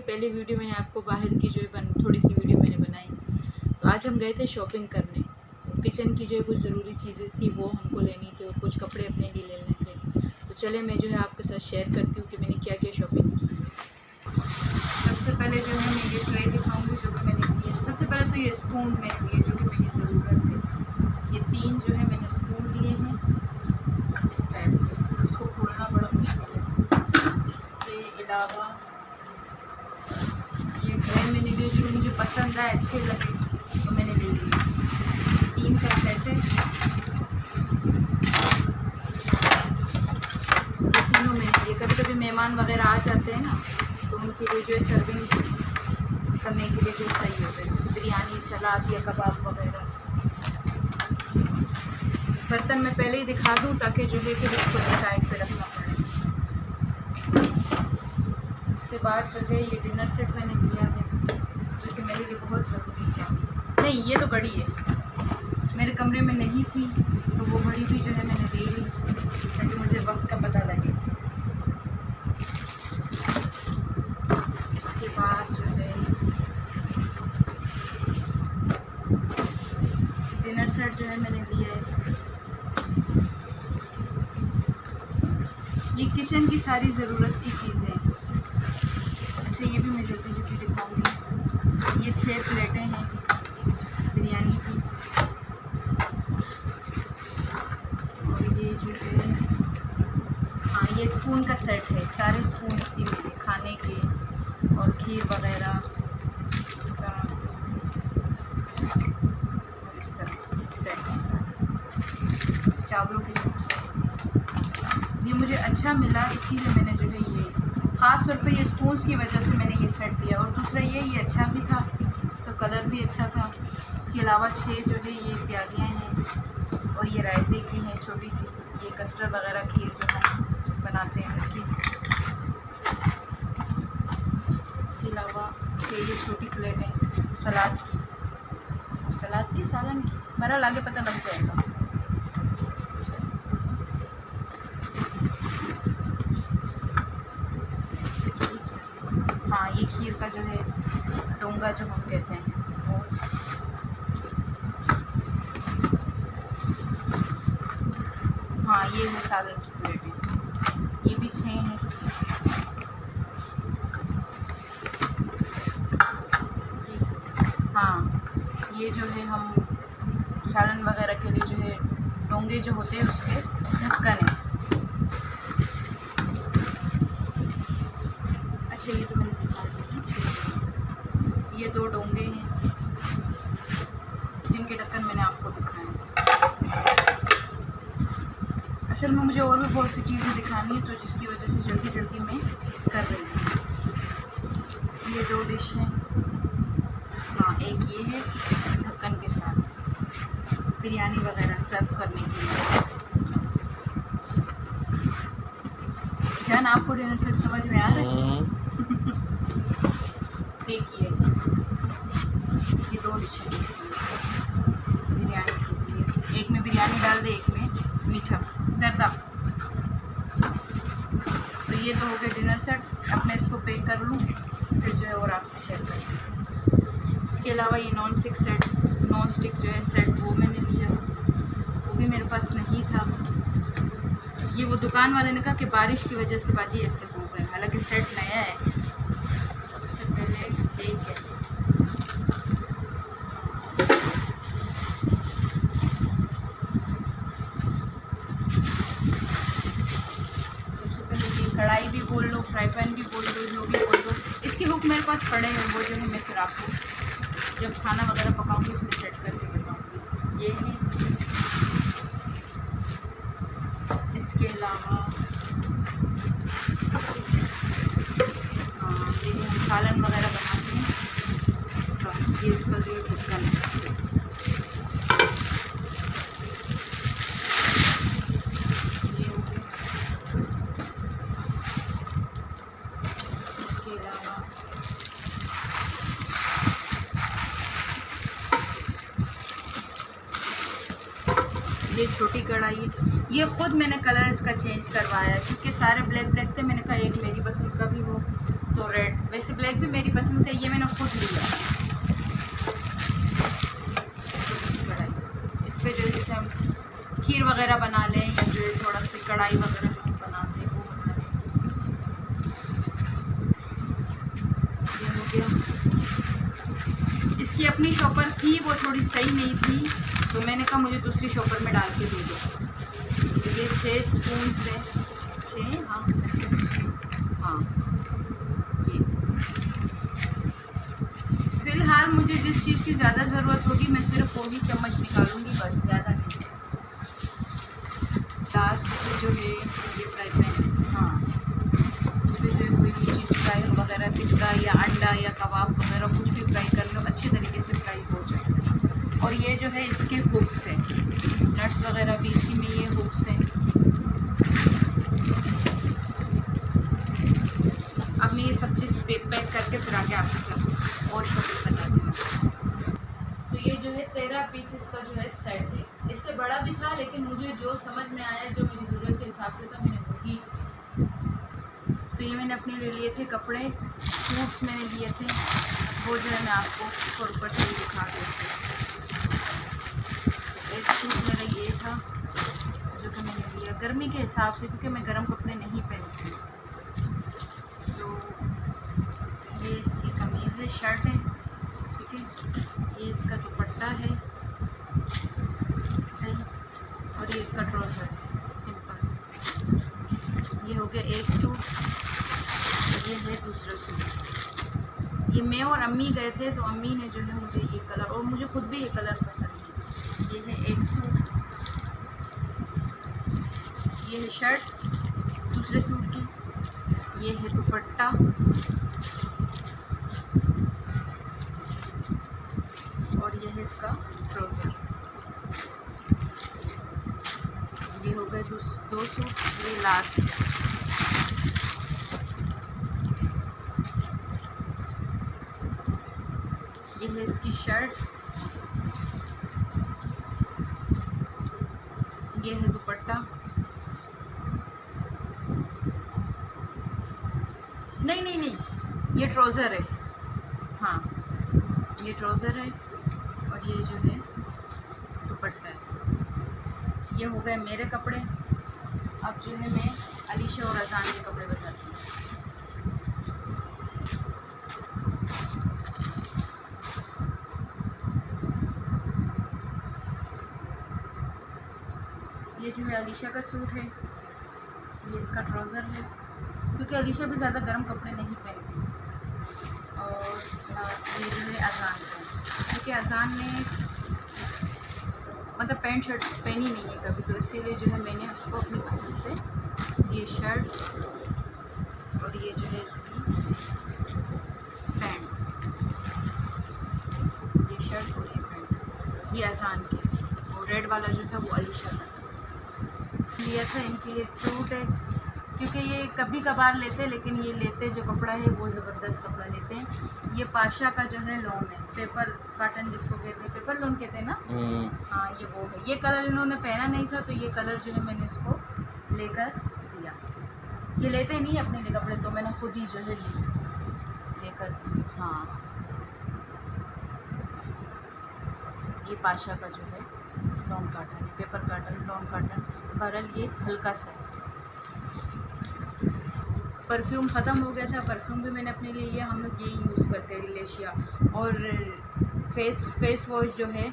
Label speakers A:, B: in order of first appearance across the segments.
A: पहले वीडियो मैंने आपको बाहर की जो है थोड़ी सी वीडियो मैंने बनाई। तो आज हम गए थे शॉपिंग करने। तो किचन की जो है कुछ ज़रूरी चीज़ें थी वो हमको लेनी थी और कुछ कपड़े अपने लिए लेने थे। तो चले मैं जो है आपके साथ शेयर करती हूँ कि मैंने क्या क्या शॉपिंग की है। सबसे पहले जो है मैं ये ट्रे दिखाऊँगी जो कि मैंने लिए। सबसे पहले तो ये स्पून मैंने लिए जो कि मेरी ज़रूरत है। ये 3 जो है मैंने स्पून लिए हैं इस टाइप के, इसको खोलना बड़ा मुश्किल है। इसके अलावा ये ट्रे मैंने लिए जो मुझे पसंद आए, अच्छे लगे तो मैंने ले लिए। 3 का सेट है। ये तीनों मैंने लिए। कभी कभी मेहमान वगैरह आ जाते हैं ना, तो उनके लिए जो है सर्विंग करने के लिए जो सही होता है, जैसे बिरयानी, सलाद या कबाब वगैरह। बर्तन मैं पहले ही दिखा दूँ ताकि जो है फिर इसको साइड पे रखना पड़े। इसके बाद जो है ये डिनर सेट मैंने लिया है जो कि मेरे लिए बहुत ज़रूरी था। नहीं, ये तो घड़ी है, मेरे कमरे में नहीं थी तो वो घड़ी भी जो है मैंने ले ली ताकि मुझे वक्त का पता लगे। इसके बाद जो है डिनर सेट जो है मैंने लिया है। ये किचन की सारी ज़रूरत की चीज़ें हैं। अच्छा, ये भी मैं जल्दी जल्दी दिखाऊंगी। ये 6 प्लेटें हैं बिरयानी की। और ये जो है, हाँ, ये स्पून का सेट है। सारे स्पून इसी में हैं, खाने के और खीर वगैरह इस तरह और इस तरह सेट है सारा। चावलों की सब्ज़ी ये मुझे अच्छा मिला, इसीलिए मैंने जो है ये ख़ास तौर पे ये स्पून्स की वजह से मैंने ये सेट लिया। और दूसरा ये अच्छा भी था, इसका कलर भी अच्छा था। इसके अलावा 6 जो है ये प्यालियाँ हैं और ये रायते की हैं छोटी सी, ये कस्टर्ड वगैरह खीर जो हम बनाते हैं उसकी। इसके अलावा 6 ये छोटी प्लेटें सलाद की सालन की, बहरहाल आगे पता लग जाएगा। हाँ, ये खीर का जो है डोंगा जो हम कहते हैं वो। हाँ, ये है सालन की प्लेटें, ये भी 6 हैं। हाँ, ये जो है हम सालन वगैरह के लिए जो है डोंगे जो होते हैं उसके ढक्कन है। अच्छा, ये तो मैंने दिखा दी। ये 2 डोंगे हैं जिनके ढक्कन मैंने आपको दिखाए। असल में मुझे और भी बहुत सी चीज़ें दिखानी है तो जिसकी वजह से जल्दी जल्दी मैं कर रही हूँ। ये 2 डिश हैं। हाँ, एक ये है ढक्कन के साथ बिरयानी वगैरह सर्व करने के लिए। जान, आपको डिनर सेट समझ में आ रहा है? देखिए, ये 2 डिश हैं बिरयानी के लिए। एक में बिरयानी डाल दे, एक में मीठा ज़रदा। तो ये तो हो गए डिनर सेट। अब मैं इसको पैक कर लूँ फिर जो है और आपसे शेयर करूँ। इसके अलावा ये नॉन स्टिक जो है सेट वो मैंने लिया, वो भी मेरे पास नहीं था। ये वो दुकान वाले ने कहा कि बारिश की वजह से बाजी ऐसे हो गए, हालांकि सेट नया है। सबसे पहले एक है, कढ़ाई भी बोल लो, फ्राई पैन भी बोल दो, जो भी बोल दो। इसके हुक मेरे पास पड़े हैं, वो जो है मैं फिर आपको जब खाना वगैरह पकाऊंगी उसमें सेट करके बताऊँगी। ये है। इसके अलावा हाँ, ये हम सालन वगैरह बनाते हैं इसका जो ढक्कन है। इसके अलावा ये छोटी कढ़ाई है। ये ख़ुद मैंने कलर इसका चेंज करवाया है क्योंकि सारे ब्लैक ब्लैक थे। मैंने कहा एक मेरी पसंद का भी हो तो रेड, वैसे ब्लैक भी मेरी पसंद है, ये मैंने खुद लिया। इस पर जो है जैसे हम खीर वगैरह बना लें या जो है थोड़ा सी कढ़ाई वगैरह जो बनाते हैं वो बना लें। ये हो गया। इसकी अपनी शॉपर थी, वो थोड़ी सही नहीं थी तो मैंने कहा मुझे दूसरी शॉपर में डाल के दे दो। तो ये 6 स्पून से 6, हाँ ये। फ़िलहाल मुझे जिस चीज़ की ज़्यादा ज़रूरत होगी मैं सिर्फ वही चम्मच निकालूंगी, बस ज़्यादा नहीं। लास्ट जो है ये फ्राई पैन है, हाँ उसमें जो है कोई भी चीज़ फ्राई वगैरह टिक्का या अंडा या कबाब वगैरह कुछ भी फ्राई कर लो अच्छे तरीके से फ्राई हो जाए। और ये जो है इसके हुक्स हैं, नट्स वगैरह भी इसी में ये हुक्स हैं। अब मैं ये सब चीज़ पैक करके फिर आके आपके साथ और शॉपिंग बताती हूँ। तो ये जो है 13 पीसेस का जो है सेट है। इससे बड़ा भी था लेकिन मुझे जो समझ में आया, जो मेरी ज़रूरत के हिसाब से था, मैंने वही। तो ये मैंने अपने ले लिए थे कपड़े, सूट्स मैंने लिए थे, वो जो है मैं आपको ऊपर से दिखा देती हूँ। एक सूट मेरा ये था जो कि मैंने लिया गर्मी के हिसाब से क्योंकि मैं गर्म कपड़े नहीं पहनती। तो ये इसकी कमीज़ है, शर्ट है, ठीक है। ये इसका दुपट्टा है, सही। और ये इसका ट्राउज़र है, सिंपल सा। ये हो गया एक सूट। ये है दूसरा सूट। ये मैं और अम्मी गए थे तो अम्मी ने जो है मुझे ये कलर, और मुझे खुद भी ये कलर पसंद है। ये है एक सूट। ये है शर्ट दूसरे सूट की। ये है दुपट्टा। और ये है इसका ट्राउज़र। ये हो गए 2 सूट। ये लास्ट है। ये है इसकी शर्ट। ये है दुपट्टा। नहीं, ये ट्राउज़र है, हाँ ये ट्राउज़र है। और ये जो है दुपट्टा है। ये हो गए मेरे कपड़े। अब जो है मैं अलीशा और अजान के कपड़े बताती हूँ। ये जो है अलीशा का सूट है, ये इसका ट्राउज़र है क्योंकि अलीशा भी ज़्यादा गर्म कपड़े नहीं पहनती। और ये जो है अजान का, क्योंकि अजान ने मतलब पैंट शर्ट पहनी नहीं है कभी, तो इसीलिए जो है मैंने उसको अपनी पसंद से ये शर्ट और ये जो है इसकी पैंट, ये शर्ट और ये पैंट, ये अजान की। और रेड वाला जो था वो अलीशा का लिया था। इनके लिए सूट है क्योंकि ये कभी कभार लेते हैं, लेकिन ये लेते जो कपड़ा है वो ज़बरदस्त कपड़ा लेते हैं। ये पाशा का जो है लॉन है, पेपर काटन जिसको कहते हैं, पेपर लॉन कहते हैं ना, हाँ ये वो है। ये कलर इन्होंने पहना नहीं था तो ये कलर जो है मैंने इसको लेकर दिया। ये लेते नहीं अपने लिए कपड़े, तो मैंने खुद ही जो है लेकर, हाँ ये पाशा का जो है लॉन काटन है, पेपर काटन लॉन काटन। बहरहाल ये हल्का सा है। परफ्यूम ख़त्म हो गया था, परफ्यूम भी मैंने अपने लिए लिया। हम लोग यही यूज़ करते हैं, रिलेशिया। और फेस वॉश जो है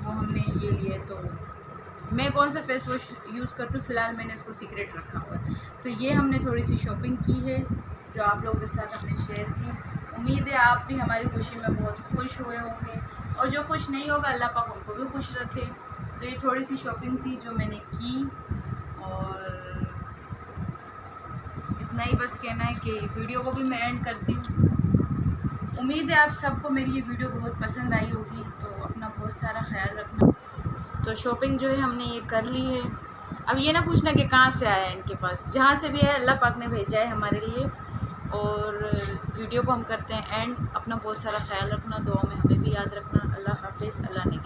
A: वो हमने ये लिए। तो मैं कौन सा फेस वॉश यूज़ करती हूँ, फ़िलहाल मैंने इसको सीक्रेट रखा हुआ है। तो ये हमने थोड़ी सी शॉपिंग की है जो आप लोगों के साथ हमने शेयर की। उम्मीद है आप भी हमारी खुशी में बहुत खुश हुए होंगे, और जो खुश नहीं होगा अल्लाह पाक उनको भी खुश रखे। तो ये थोड़ी सी शॉपिंग थी जो मैंने की, और इतना ही बस कहना है कि वीडियो को भी मैं एंड करती हूँ। उम्मीद है आप सबको मेरी ये वीडियो बहुत पसंद आई होगी, तो अपना बहुत सारा ख्याल रखना। तो शॉपिंग जो है हमने ये कर ली है। अब ये ना पूछना कि कहाँ से आया है, इनके पास जहाँ से भी है अल्लाह पाक ने भेजा है हमारे लिए। और वीडियो को हम करते हैं एंड। अपना बहुत सारा ख्याल रखना, दुआ में हमें भी याद रखना। अल्लाह हाफिज़, अल्लाह ने